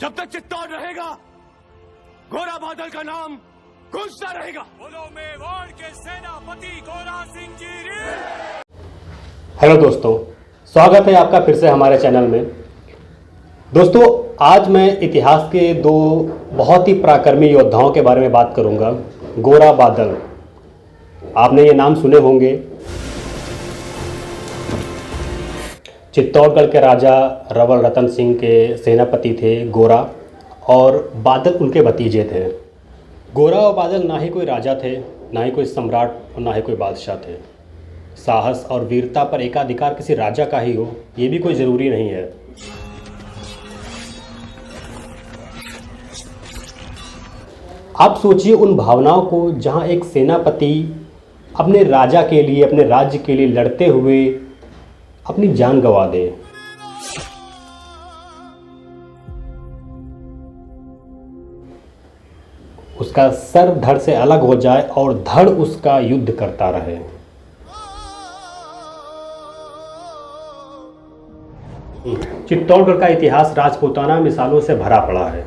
जब तक चित्तौड़ रहेगा गोरा बादल का नाम गूंजता रहेगा। बोलो मेवाड़ के सेनापति गोरा सिंह जी। हेलो दोस्तों, स्वागत है आपका फिर से हमारे चैनल में। दोस्तों, आज मैं इतिहास के दो बहुत ही पराक्रमी योद्धाओं के बारे में बात करूंगा। गोरा बादल, आपने ये नाम सुने होंगे। चित्तौड़गढ़ के राजा रावल रतन सिंह के सेनापति थे गोरा, और बादल उनके भतीजे थे। गोरा और बादल ना ही कोई राजा थे, ना ही कोई सम्राट और ना ही कोई बादशाह थे। साहस और वीरता पर एकाधिकार किसी राजा का ही हो, ये भी कोई ज़रूरी नहीं है। आप सोचिए उन भावनाओं को जहां एक सेनापति अपने राजा के लिए, अपने राज्य के लिए लड़ते हुए अपनी जान गंवा दे। उसका सर धड़ से अलग हो जाए और धड़ उसका युद्ध करता रहे। चित्तौड़गढ़ का इतिहास राजपूताना मिसालों से भरा पड़ा है,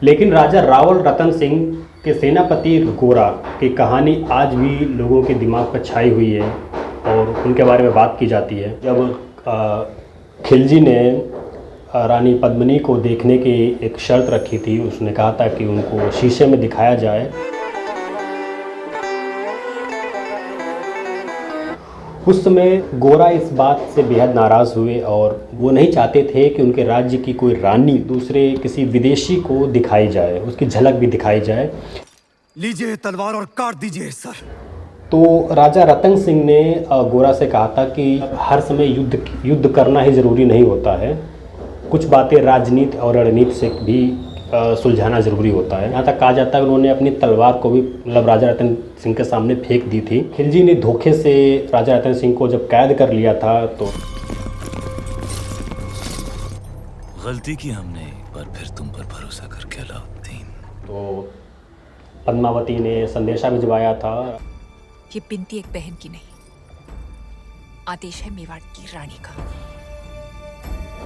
लेकिन राजा रावल रतन सिंह के सेनापति गोरा की कहानी आज भी लोगों के दिमाग पर छाई हुई है और उनके बारे में बात की जाती है। जब खिलजी ने रानी पद्मिनी को देखने की एक शर्त रखी थी, उसने कहा था कि उनको शीशे में दिखाया जाए। उस समय गोरा इस बात से बेहद नाराज़ हुए और वो नहीं चाहते थे कि उनके राज्य की कोई रानी दूसरे किसी विदेशी को दिखाई जाए, उसकी झलक भी दिखाई जाए। लीजिए तलवार और काट दीजिए सर। तो राजा रतन सिंह ने गोरा से कहा था कि हर समय युद्ध करना ही ज़रूरी नहीं होता है, कुछ बातें राजनीति और रणनीति से भी सुलझाना ज़रूरी होता है। यहाँ तक कहा जाता है उन्होंने अपनी तलवार को भी राजा रतन सिंह के सामने फेंक दी थी। खिलजी ने धोखे से राजा रतन सिंह को जब कैद कर लिया था तो गलती की हमने, पर फिर तुम पर भरोसा करके अलाउद्दीन। तो पद्मावती ने संदेशा भिजवाया था। ये बिनती एक बहन की नहीं, आदेश है मेवाड़ की रानी का।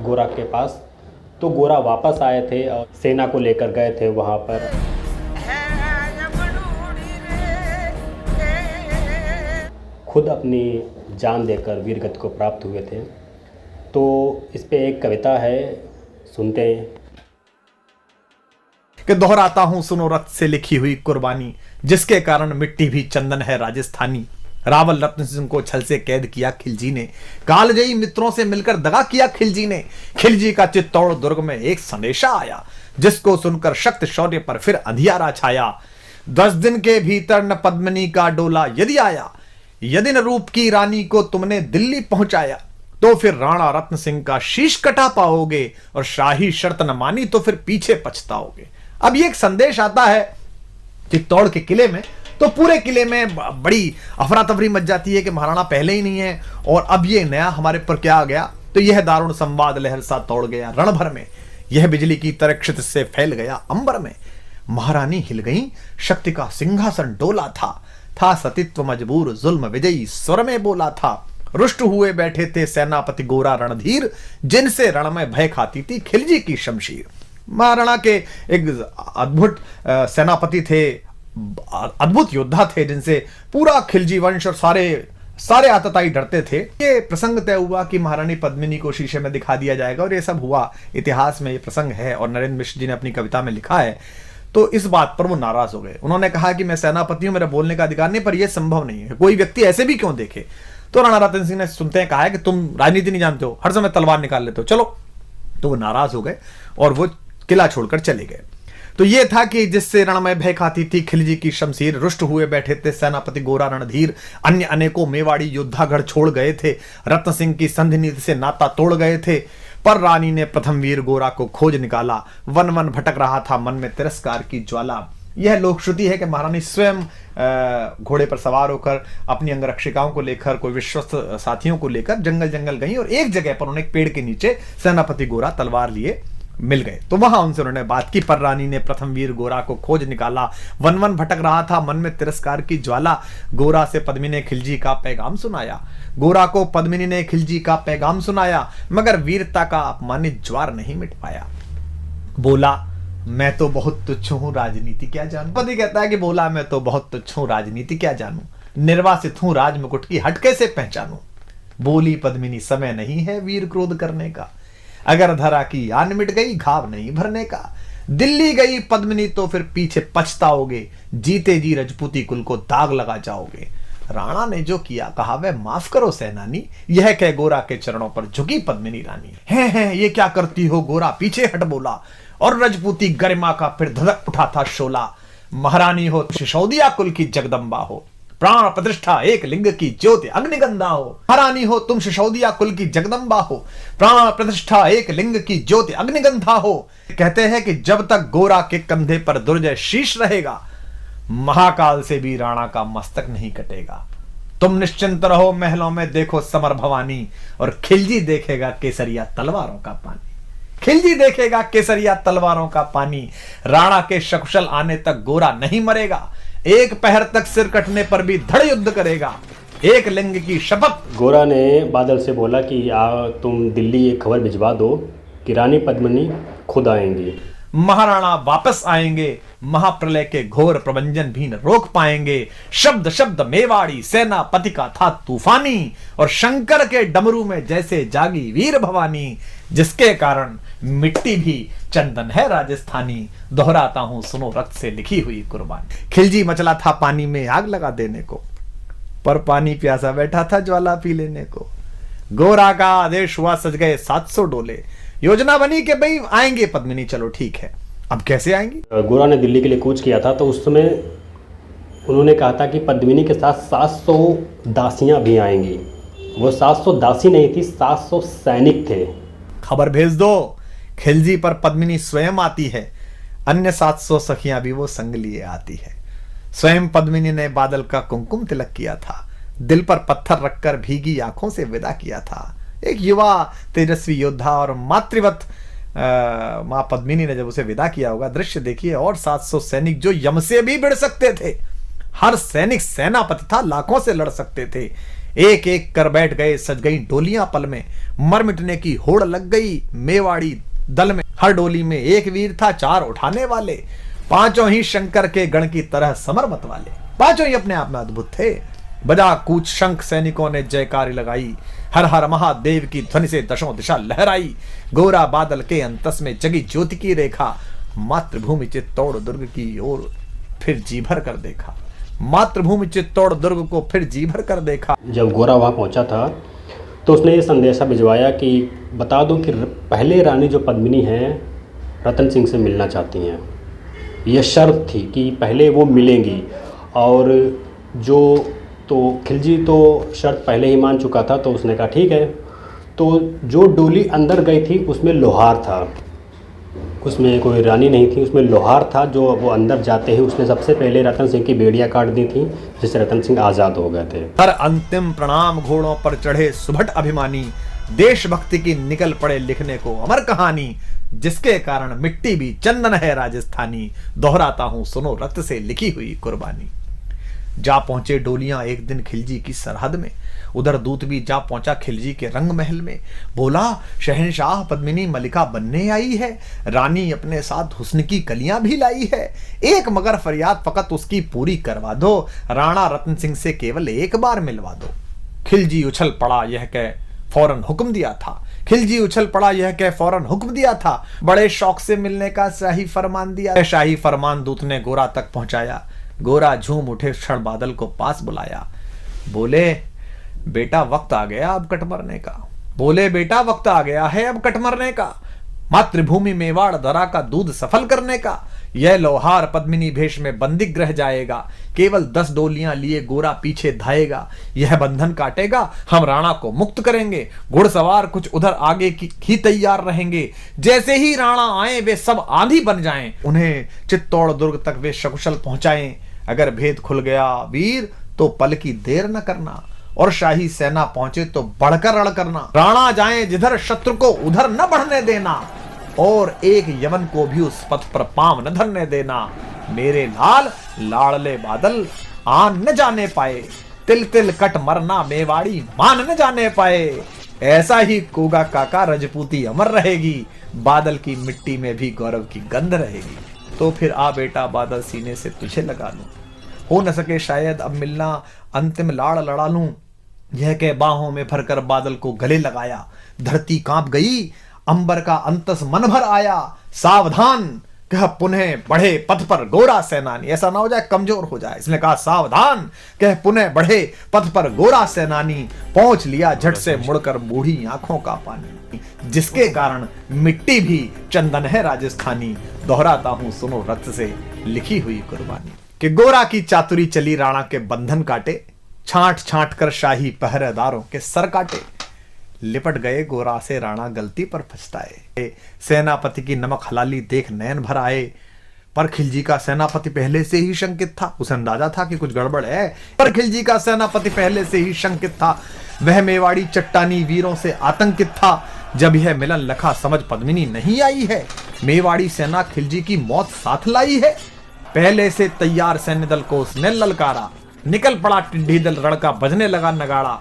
गोरा के पास तो गोरा वापस आए थे और सेना को लेकर गए थे वहाँ पर। खुद अपनी जान देकर वीर गति को प्राप्त हुए थे। तो इस पे एक कविता है, सुनते हैं कि दोहराता हूं सुनो रक्त से लिखी हुई कुर्बानी, जिसके कारण मिट्टी भी चंदन है राजस्थानी। रावल रतन सिंह को छल से कैद किया खिलजी ने, कालजयी मित्रों से मिलकर दगा किया खिलजी ने। खिलजी का चित्तौड़ दुर्ग में एक संदेशा आया, जिसको सुनकर शक्त शौर्य पर फिर अंधियारा छाया। 10 दिन के भीतर न पद्मिनी का डोला यदि आया, यदि न रूप की रानी को तुमने दिल्ली पहुंचाया, तो फिर राणा रत्न सिंह का शीश कटा पाओगे, और शाही शर्त न मानी तो फिर पीछे पछताओगे। अब ये एक संदेश आता है चित्तौड़ के किले में, तो पूरे किले में बड़ी अफरा तफरी मच जाती है कि महाराणा पहले ही नहीं है और अब ये नया हमारे पर क्या आ गया। तो यह दारुण संवाद लहर सा तोड़ गया रण भर में, यह बिजली की तरह क्षितिज से फैल गया अंबर में। महारानी हिल गई, शक्ति का सिंहासन डोला था सतीत्व मजबूर जुल्म विजयी स्वर में बोला था। रुष्ट हुए बैठे थे सेनापति गोरा रणधीर, जिनसे रण में भय खाती थी खिलजी की शमशीर। महाराणा के एक अद्भुत सेनापति थे, अद्भुत योद्धा थे, जिनसे पूरा खिलजी वंश और सारे आतताई डरते थे। ये प्रसंग तय हुआ कि महारानी पद्मिनी को शीशे में दिखा दिया जाएगा, और ये सब हुआ। इतिहास में ये प्रसंग है और नरेंद्र मिश्र जी ने अपनी कविता में लिखा है। तो इस बात पर वो नाराज हो गए। उन्होंने कहा कि मैं सेनापति हूं, मेरा बोलने का अधिकार नहीं, पर यह संभव नहीं है, कोई व्यक्ति ऐसे भी क्यों देखे। तो राणा रतन सिंह ने सुनते हैं कहा है कि तुम राजनीति नहीं जानते हो, हर समय तलवार निकाल लेते हो, चलो। तो वो नाराज हो गए और वो किला छोड़कर चले गए। तो ये था कि जिससे रण में भय खाती थी खिलजी की शमशीर, रुष्ट हुए बैठे थे सेनापति गोरा रणधीर। अन्य अनेकों मेवाड़ी योद्धागढ़ छोड़ गए थे, रत्न सिंह की संधि नीति से नाता तोड़ गए थे, पर रानी ने प्रथम वीर गोरा को खोज निकाला। वन वन भटक रहा था मन में तिरस्कार की ज्वाला। यह लोक श्रुति है कि महारानी स्वयं घोड़े पर सवार होकर अपनी अंगरक्षिकाओं को लेकर, कोई विश्वस्त साथियों को लेकर जंगल जंगल गई, और एक जगह पर उन्हें एक पेड़ के नीचे सेनापति गोरा तलवार लिए मिल गए। तो वहां उनसे उन्होंने बात की, पर रानी ने प्रथम वीर गोरा को खोज निकाला। वन वन भटक रहा था, मन में तिरस्कार की ज्वाला। गोरा से पद्मिनी ने खिलजी का पैगाम सुनाया। गोरा को पद्मिनी ने खिलजी का पैगाम सुनाया, मगर वीरता का अपमानित ज्वार नहीं मिट पाया। बोला, मैं तो बहुत तुच्छ हूं, राजनीति क्या जानूं। पति कहता है कि बोला, मैं तो बहुत तुच्छ हूं, राजनीति क्या जानूं। निर्वासित हूं, राज मुकुट की हट कैसे पहचानूं। बोली पद्मिनी, समय नहीं है वीर क्रोध करने का। अगर धरा की आन मिट गई, घाव नहीं भरने का। दिल्ली गई पद्मिनी तो फिर पीछे पछताओगे, जीते जी रजपूती कुल को दाग लगा जाओगे। राणा ने जो किया कहा वह माफ करो सेनानी, यह कह गोरा के चरणों पर झुकी पद्मिनी रानी। है ये क्या करती हो गोरा, पीछे हट बोला। और रजपूती गरिमा का फिर धधक उठा था शोला। महारानी हो सिसोदिया कुल की जगदम्बा हो, प्राण प्रतिष्ठा एक लिंग की ज्योति अग्निगंधा हो। महारानी हो तुम सिसोदिया कुल की जगदम्बा हो, प्राण प्रतिष्ठा एक लिंग की ज्योति अग्निगंधा हो। कहते हैं कि जब तक गोरा के कंधे पर दुर्जय शीश रहेगा, महाकाल से भी राणा का मस्तक नहीं कटेगा। तुम निश्चिंत रहो महलों में, देखो समर भवानी, और खिलजी देखेगा केसरिया तलवारों का पानी। खिलजी देखेगा केसरिया तलवारों का पानी। राणा के सकुशल आने तक गोरा नहीं मरेगा, एक पहर तक सिर कटने पर भी धड़ युद्ध करेगा। एक लिंग की शपथ। गोरा ने बादल से बोला कि तुम दिल्ली एक खबर भिजवा दो कि रानी पद्मिनी खुद आएंगी। महाराणा वापस आएंगे, महाप्रलय के घोर प्रबंजन भी न रोक पाएंगे। शब्द शब्द मेवाड़ी सेनापति का था तूफानी, और शंकर के डमरू में जैसे जागी वीर भवानी, जिसके कारण मिट्टी भी चंदन है राजस्थानी। दोहराता हूं सुनो रक्त से लिखी हुई कुर्बानी। खिलजी मचला था पानी में आग लगा देने को, पर पानी प्यासा बैठा था ज्वाला पी लेने को। गोरा का आदेश हुआ, सज गए 700 डोले। योजना बनी कि भाई आएंगे पद्मिनी, चलो ठीक है। अब कैसे आएंगी? गोरा ने दिल्ली के लिए कूच किया था, तो उस समय उन्होंने कहा था कि पद्मिनी के साथ 700 दासियां भी आएंगी। वो 700 दासी नहीं थी, 700 सैनिक थे। खबर भेज दो, खिलजी पर पद्मिनी स्वयं आती है, अन्य 700 सखियां भी वो संग लिए आती है। स्वयं पद्मिनी ने बादल का कुमकुम तिलक किया था, दिल पर पत्थर रखकर भीगी आंखों से विदा किया था। एक युवा तेजस्वी योद्धा और मातृवत मां पद्मिनी ने जब उसे विदा किया होगा, दृश्य देखिए। और 700 सैनिक जो यम से भी भिड़ सकते थे, हर सैनिक सेनापति था, लाखों से लड़ सकते थे। एक एक कर बैठ गए, सज गई डोलियां पल में, मर मिटने की होड़ लग गई मेवाड़ी दल में। हर डोली में एक वीर था, 4 उठाने वाले, पांचों ही शंकर के गण की तरह समर मत वाले। पांचों ही अपने आप में अद्भुत थे। बजा कूच शंख सैनिकों ने जयकारी लगाई, हर हर महादेव की ध्वनि से दशों दिशा लहराई। गोरा बादल के अंतस में जगी ज्योति की रेखा, मातृभूमि चित्तौड़ दुर्ग की ओर फिर जी भर कर देखा। मातृभूमि चित्तौड़ दुर्ग को फिर जी भर कर देखा। जब गोरा वहाँ पहुँचा था तो उसने ये संदेशा भिजवाया कि बता दो कि पहले रानी जो पद्मिनी हैं रतन सिंह से मिलना चाहती हैं। यह शर्त थी कि पहले वो मिलेंगी। और जो तो खिलजी तो शर्त पहले ही मान चुका था, तो उसने कहा ठीक है। तो जो डोली अंदर गई थी उसमें लोहार था, उसमें कोई रानी नहीं थी, उसमें लोहार था। जो वो अंदर जाते ही उसने सबसे पहले रतन सिंह की बेड़ियां काट दी थी, जिससे रतन सिंह आज़ाद हो गए थे। हर अंतिम प्रणाम घोड़ों पर चढ़े सुभट अभिमानी, देशभक्ति की निकल पड़े लिखने को अमर कहानी, जिसके कारण मिट्टी भी चंदन है राजस्थानी। दोहराता हूं सुनो रक्त से लिखी हुई कुर्बानी। जा पहुंचे डोलियां एक दिन खिलजी की सरहद में, उधर दूत भी जा पहुंचा खिलजी के रंग महल में। बोला, शहंशाह पद्मिनी मलिका बनने आई है, रानी अपने साथ हुस्न की कलियां भी लाई है। एक मगर फरियाद फकत उसकी पूरी करवा दो, राणा रतन सिंह से केवल एक बार मिलवा दो। खिलजी उछल पड़ा यह कह फौरन हुक्म दिया था। खिलजी उछल पड़ा यह कह फौरन हुक्म दिया था, बड़े शौक से मिलने का शाही फरमान दिया। शाही फरमान दूत ने गोरा तक पहुंचाया। गोरा झूम उठे, क्षण बादल को पास बुलाया। बोले, बेटा वक्त आ गया अब कट मरने का। बोले, बेटा वक्त आ गया है अब कट मरने का। मातृभूमि मेवाड़ दरा का दूध सफल करने का। यह लोहार पद्मिनी भेष में बंदी ग्रह जाएगा, केवल 10 डोलियां लिए गोरा पीछे धाएगा। यह बंधन काटेगा, हम राणा को मुक्त करेंगे। घुड़सवार कुछ उधर आगे की ही तैयार रहेंगे, जैसे ही राणा आए वे सब आंधी बन जाएं। उन्हें चित्तौड़ दुर्ग तक वे सकुशल पहुंचाएं। अगर भेद खुल गया वीर तो पल की देर न करना, और शाही सेना पहुंचे तो बढ़कर अड़ करना। राणा जाए जिधर शत्रु को उधर न बढ़ने देना। और एक यवन को भी उस पथ पर पांव न धरने देना। मेरे लाल लाड़ले बादल आन न जाने पाए, तिल तिल कट मरना मेवाड़ी मान न जाने पाए। ऐसा ही कोगा काका रजपूती अमर रहेगी, बादल की मिट्टी में भी गौरव की गंध रहेगी। तो फिर आ बेटा बादल सीने से तुझे लगा लूं, हो न सके शायद अब मिलना, अंतिम लाड़ लड़ा लूं। यह कह बाहों में भरकर बादल को गले लगाया। धरती कांप गई, अंबर का अंतस मन भर आया। सावधान कह पुनः बढ़े पथ पर गोरा सेनानी। ऐसा ना हो जाए कमजोर हो जाए, इसने कहा सावधान कह पुनः बढ़े पथ पर गोरा सेनानी। पहुंच लिया झट से मुड़कर बूढ़ी आंखों का पानी, जिसके कारण मिट्टी भी चंदन है राजस्थानी। दोहराता हूं सुनो रक्त से लिखी हुई कुर्बानी। कि गोरा की चातुरी चली राणा के बंधन काटे, छांट छांट कर शाही पहरेदारों के सर काटे। लिपट गए गोरा से राणा गलती पर पछताए, सेनापति की नमक हलाली देख नयन भर आए। पर खिलजी का सेनापति पहले से ही शंकित था, उसे अंदाजा था कि कुछ गड़बड़ है। पर खिलजी का सेनापति पहले से ही शंकित था, वह मेवाड़ी चट्टानी वीरों से आतंकित था। जब यह मिलन लखा समझ पद्मिनी नहीं आई है, मेवाड़ी सेना खिलजी की मौत साथ लाई है। पहले से तैयार सैन्य दल को उसने ललकारा, निकल पड़ा टिड्डी दल रण का बजने लगा नगाड़ा।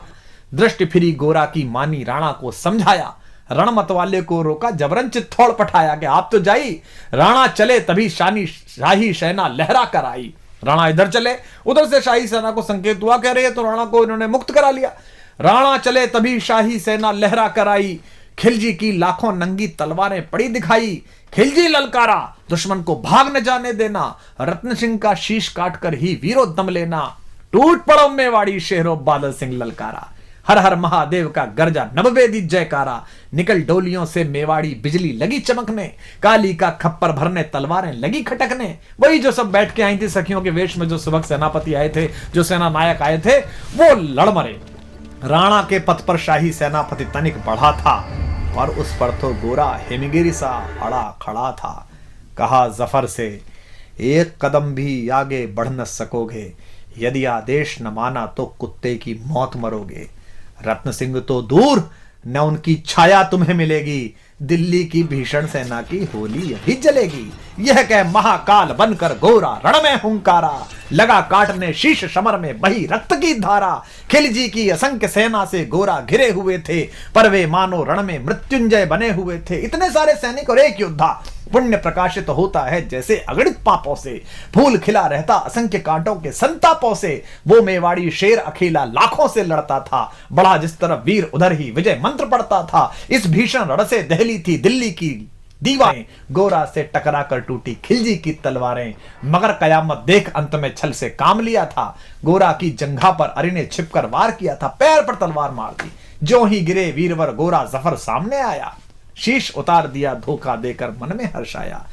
दृष्टि फिरी गोरा की मानी राणा को समझाया, रण मतवाले को रोका जबरन चित्तौड़ पठाया कि आप तो जाई। राणा चले तभी शाही सेना लहरा कर आई। राणा इधर चले, उधर से शाही सेना को संकेत हुआ, कह रहे तो राणा को इन्होंने मुक्त करा लिया। राणा चले तभी शाही सेना लहरा कर आई। खिलजी की लाखों नंगी तलवारें पड़ी दिखाई। खिलजी ललकारा, दुश्मन को भाग न जाने देना। रत्न सिंह का शीश काटकर ही वीरो दम लेना। टूट पड़ो मेवाड़ी शेरो, बादल सिंह ललकारा। हर हर महादेव का गर्जा नववेदी जयकारा। निकल डोलियों से मेवाड़ी बिजली लगी चमकने, काली का खप्पर भरने तलवारें लगी खटकने। वही जो सब बैठ के आई थी सखियों के वेश में, जो सुबह सेनापति आए थे, जो सेना नायक आए थे, वो लड़ मरे। राणा के पथ पर शाही सेनापति तनिक बढ़ा था, और उस पर तो गोरा हिमगिरी सा अड़ा खड़ा था। कहा जफर से, एक कदम भी आगे बढ़ न सकोगे, यदि आदेश न माना तो कुत्ते की मौत मरोगे। रत्न सिंह तो दूर, न उनकी छाया तुम्हें मिलेगी। दिल्ली की भीषण सेना की होली अभी जलेगी। यह कह महाकाल बनकर गोरा रण में हुंकारा। लगा काटने शीश समर में बही रक्त की धारा। खिलजी की असंख्य सेना से गोरा घिरे हुए थे, पर वे मानो रण में मृत्युंजय बने हुए थे। इतने सारे सैनिक और एक योद्धा। पुण्य प्रकाशित होता है जैसे अगणित पापों से, फूल खिला रहता असंख्य कांटों के संतापों से। वो मेवाड़ी शेर अकेला लाखों से लड़ता था, बढ़ा जिस तरफ वीर उधर ही विजय मंत्र पड़ता था। इस भीषण रण से दहली थी दिल्ली की दीवारें, गोरा से टकरा कर टूटी खिलजी की तलवारें। मगर कयामत देख अंत में छल से काम लिया था। गोरा की जंघा पर अरि ने छिपकर वार किया था, पैर पर तलवार मार दी। जो ही गिरे वीरवर गोरा जफर सामने आया। शीश उतार दिया धोखा देकर मन में हर्ष आया।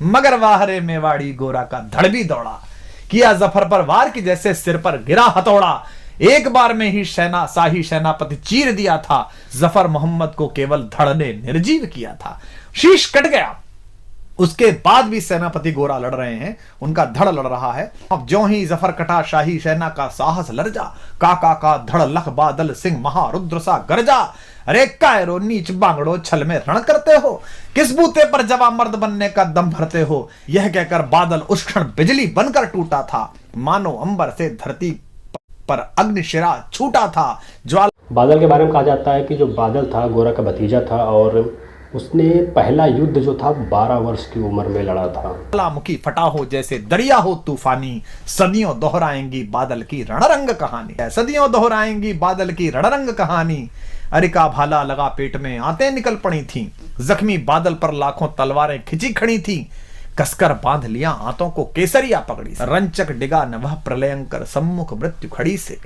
मगर वाहरे मेवाड़ी गोरा का धड़ भी दौड़ा, किया जफर पर वार की जैसे सिर पर गिरा हथौड़ा। एक बार में ही शाही सेनापति चीर दिया था। जफर मोहम्मद को केवल धड़ ने निर्जीव किया था। शीश कट गया, उसके बाद भी सेनापति गोरा लड़ रहे हैं, उनका धड़ लड़ रहा है। अब ज्यों ही जफर कटा शाही सेना का साहस लर्जा। काका का धड़ लख बादल सिंह महारुद्र सा गरजा। अरे कायरो नीच बांगड़ो छल में रण करते हो, किस बूते पर जवा मर्द बनने का दम भरते हो। यह कहकर बादल उस क्षण बिजली बनकर टूटा था, मानो अंबर से धरती पर अग्निशिरा छूटा था। ज्वाला बादल के बारे में कहा जाता है कि जो बादल था गोरा का भतीजा था, और उसने पहला युद्ध जो था 12 वर्ष की उम्र में लड़ा था। ज्वालामुखी फटा हो जैसे दरिया हो तूफानी, सदियों दोहराएंगी बादल की रणरंग कहानी। सदियों दोहराएंगी बादल की रणरंग कहानी। अरिका भाला लगा पेट में आते निकल पड़ी थी। जख्मी बादल पर लाखों तलवारें खिंची खड़ी थी। कसकर बांध लिया आंतों को केसरिया पकड़ी। रंचक डिगा न वह प्रलयंकर सम्मुख मृत्यु खड़ी से।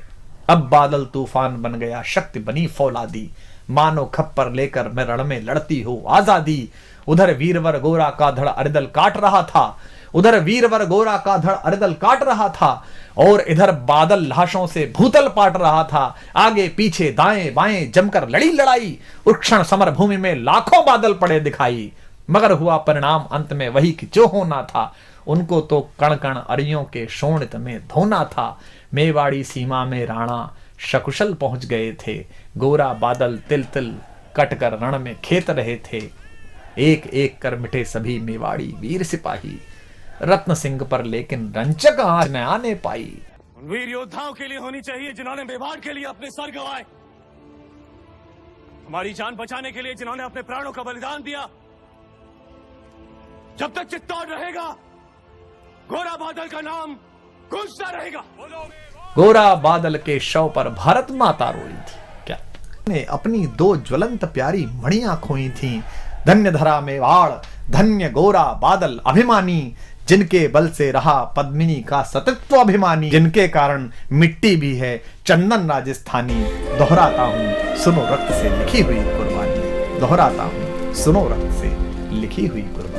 अब बादल तूफान बन गया, शक्ति बनी फौलादी। मानो खप्पर लेकर मैं रण में लड़ती हो आजादी। उधर वीरवर गोरा का धड़ अरिदल काट रहा था, उधर वीरवर गोरा का धड़ अरिदल काट रहा था, और इधर बादल लाशों से भूतल पाट रहा था। आगे पीछे दाएं बाएं जमकर लड़ी लड़ाई। उस क्षण समर भूमि में लाखों बादल पड़े दिखाई। मगर हुआ परिणाम अंत में वही कि जो होना था। उनको तो कण कण अरियों के शोणित में धोना था। मेवाड़ी सीमा में राणा सकुशल पहुंच गए थे। गोरा बादल तिल तिल कटकर रण में खेत रहे थे। एक एक कर मिटे सभी मेवाड़ी वीर सिपाही, रत्न सिंह पर लेकिन रंचक आंच न आने पाई। उन वीर योद्धाओं के लिए होनी चाहिए जिन्होंने मेवाड़ के लिए अपने सर गंवाए, हमारी जान बचाने के लिए जिन्होंने अपने प्राणों का बलिदान दिया। जब तक चित्तौड़ रहेगा, गोरा बादल का नाम गूंजता रहेगा। गोरा बादल के शव पर भारत माता रोई थी क्या ने अपनी 2 ज्वलंत प्यारी मणियां खोई थीं। धन्य धरा मेवाड़, धन्य गोरा बादल अभिमानी, जिनके बल से रहा पद्मिनी का सतत्व अभिमानी, जिनके कारण मिट्टी भी है चंदन राजस्थानी। दोहराता हूं सुनो रक्त से लिखी हुई कुर्बानी, दोहराता हूं सुनो रक्त से लिखी हुई कुर्बानी।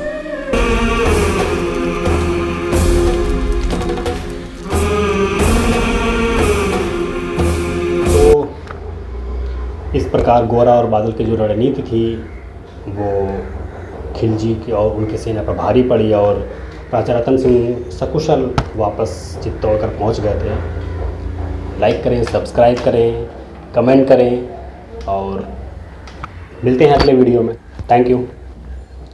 तो इस प्रकार गोरा और बादल की जो रणनीति थी वो खिलजी की और उनकी सेना पर भारी पड़ी और राजा रतन सिंह सकुशल वापस चित्तौड़ कर पहुंच गए थे। लाइक करें, सब्सक्राइब करें, कमेंट करें और मिलते हैं अगले वीडियो में। Thank you.